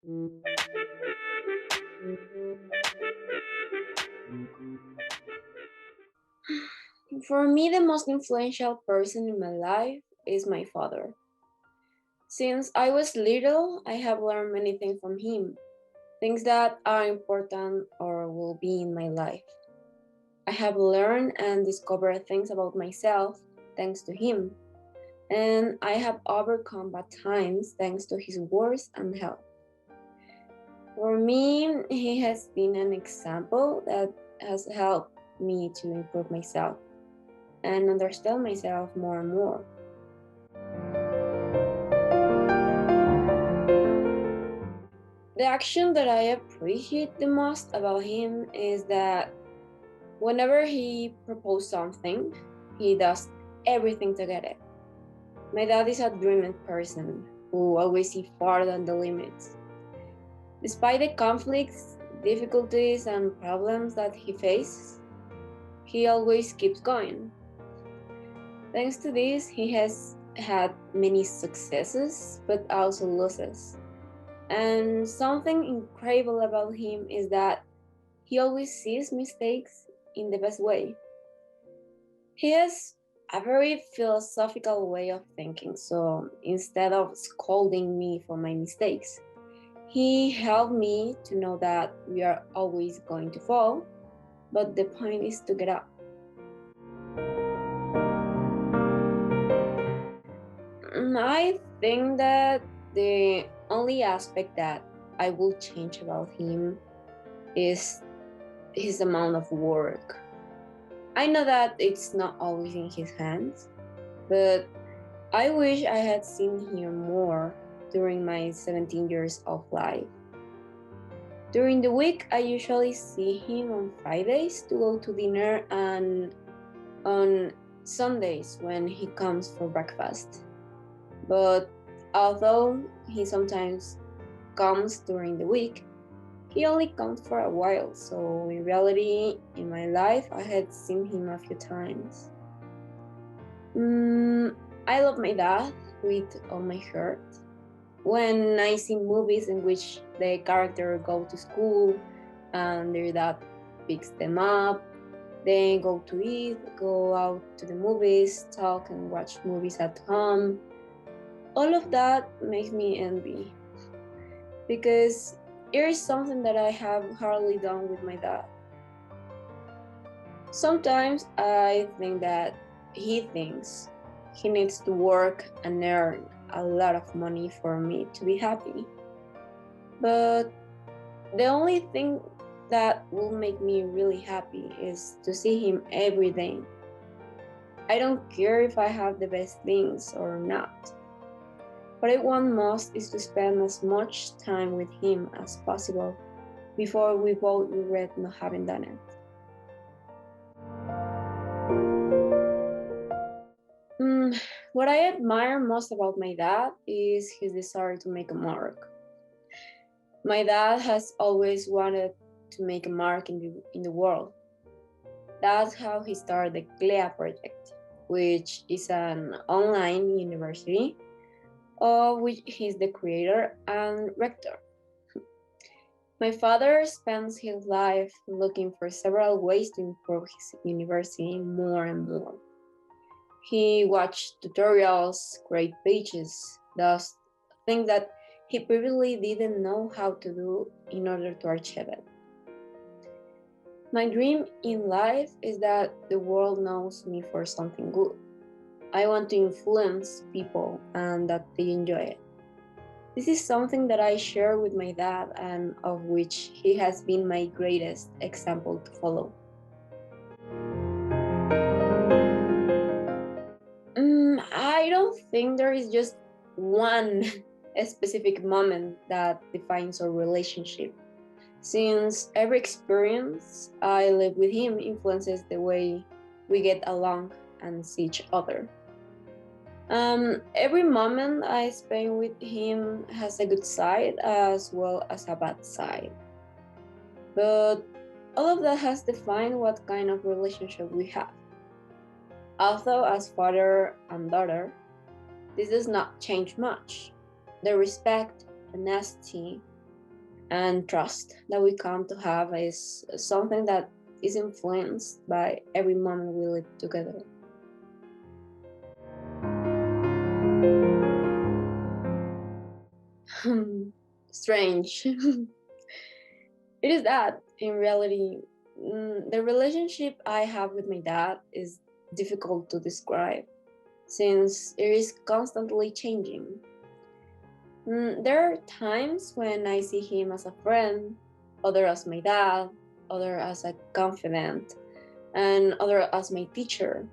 For me, the most influential person in my life is my father. Since I was little, I have learned many things from him, things that are important or will be in my life. I have learned and discovered things about myself thanks to him, and I have overcome bad times thanks to his words and help. For me, he has been an example that has helped me to improve myself and understand myself more and more. The action that I appreciate the most about him is that whenever he proposes something, he does everything to get it. My dad is a dreaming person who always sees farther than the limits. Despite the conflicts, difficulties, and problems that he faces, he always keeps going. Thanks to this, he has had many successes, but also losses. And something incredible about him is that he always sees mistakes in the best way. He has a very philosophical way of thinking, so instead of scolding me for my mistakes, he helped me to know that we are always going to fall, but the point is to get up. I think that the only aspect that I will change about him is his amount of work. I know that it's not always in his hands, but I wish I had seen him more during my 17 years of life. During the week, I usually see him on Fridays to go to dinner and on Sundays when he comes for breakfast. But although he sometimes comes during the week, he only comes for a while, so in reality, in my life, I had seen him a few times. I love my dad with all my heart. When I see movies in which the character go to school and their dad picks them up, then go to eat, go out to the movies, talk and watch movies at home, all of that makes me envy because it is something that I have hardly done with my dad. Sometimes I think that he thinks he needs to work and earn a lot of money for me to be happy. But the only thing that will make me really happy is to see him every day. I don't care if I have the best things or not. What I want most is to spend as much time with him as possible before we both regret not having done it. What I admire most about my dad is his desire to make a mark. My dad has always wanted to make a mark in the world. That's how he started the CLEA project, which is an online university of which he's the creator and rector. My father spends his life looking for several ways to improve his university more and more. He watched tutorials, create pages, does things that he previously didn't know how to do in order to achieve it. My dream in life is that the world knows me for something good. I want to influence people and that they enjoy it. This is something that I share with my dad and of which he has been my greatest example to follow. I don't think there is just one specific moment that defines our relationship, since every experience I live with him influences the way we get along and see each other. Every moment I spend with him has a good side as well as a bad side. But all of that has defined what kind of relationship we have. Although as father and daughter, this does not change much. The respect, honesty, and trust that we come to have is something that is influenced by every moment we live together. Strange. It is that, in reality, the relationship I have with my dad is difficult to describe since it is constantly changing. There are times when I see him as a friend, other as my dad, other as a confidant, and other as my teacher.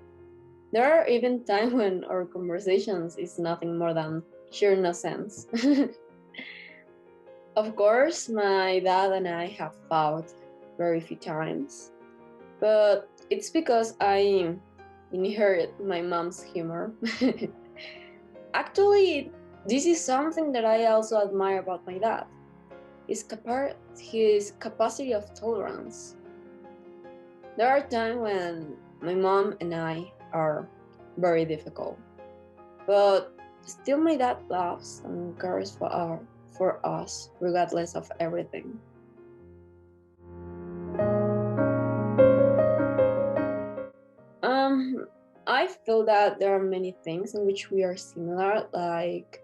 There are even times when our conversations is nothing more than sheer nonsense. Of course, my dad and I have fought very few times, but it's because I inherit my mom's humor. Actually, this is something that I also admire about my dad. His capacity of tolerance. There are times when my mom and I are very difficult, but still my dad loves and cares for us regardless of everything. Um, I feel that there are many things in which we are similar, like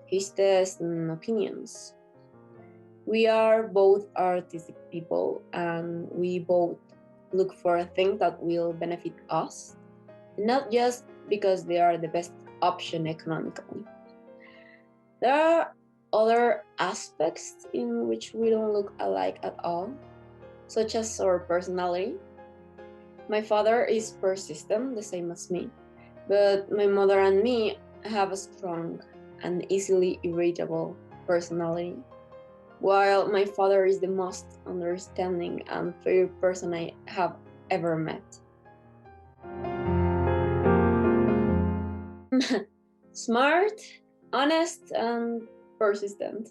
his tastes and opinions. We are both artistic people and we both look for things that will benefit us, not just because they are the best option economically. There are other aspects in which we don't look alike at all, such as our personality. My father is persistent, the same as me, but my mother and me have a strong and easily irritable personality, while my father is the most understanding and fair person I have ever met. Smart, honest, and persistent.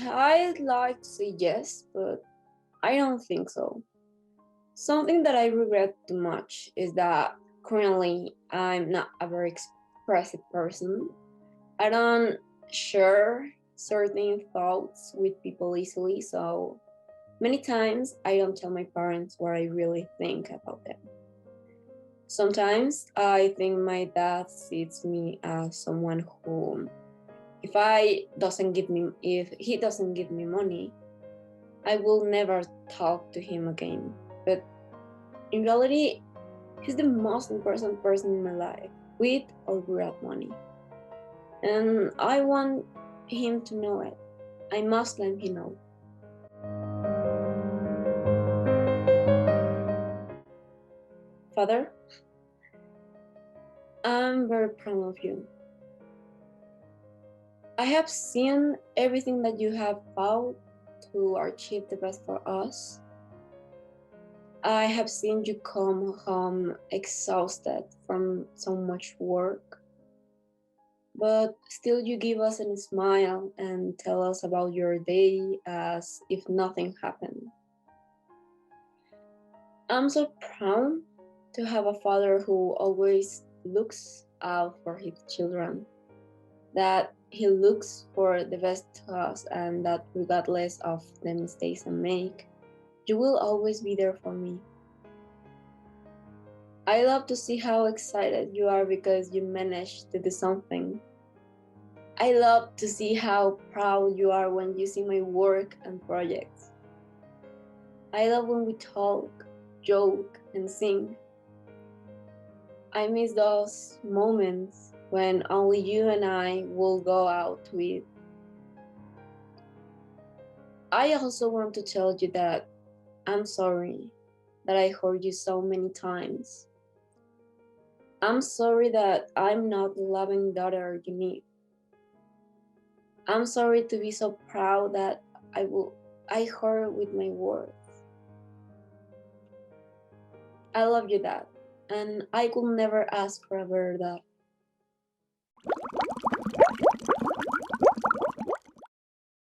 I'd like to say yes, but I don't think so. Something that I regret too much is that currently I'm not a very expressive person. I don't share certain thoughts with people easily, so many times I don't tell my parents what I really think about them. Sometimes I think my dad sees me as someone who, if he doesn't give me money, I will never talk to him again. But in reality, he's the most important person in my life, with or without money. And I want him to know it. I must let him know. Father, I'm very proud of you. I have seen everything that you have fought to achieve the best for us. I have seen you come home exhausted from so much work, but still you give us a smile and tell us about your day as if nothing happened. I'm so proud to have a father who always looks out for his children, that he looks for the best to us, and that regardless of the mistakes I make, you will always be there for me. I love to see how excited you are because you managed to do something. I love to see how proud you are when you see my work and projects. I love when we talk, joke, and sing. I miss those moments when only you and I will go out to eat. I also want to tell you that I'm sorry that I hurt you so many times. I'm sorry that I'm not the loving daughter you need. I'm sorry to be so proud that I hurt with my words. I love you, Dad, and I could never ask for a better dad.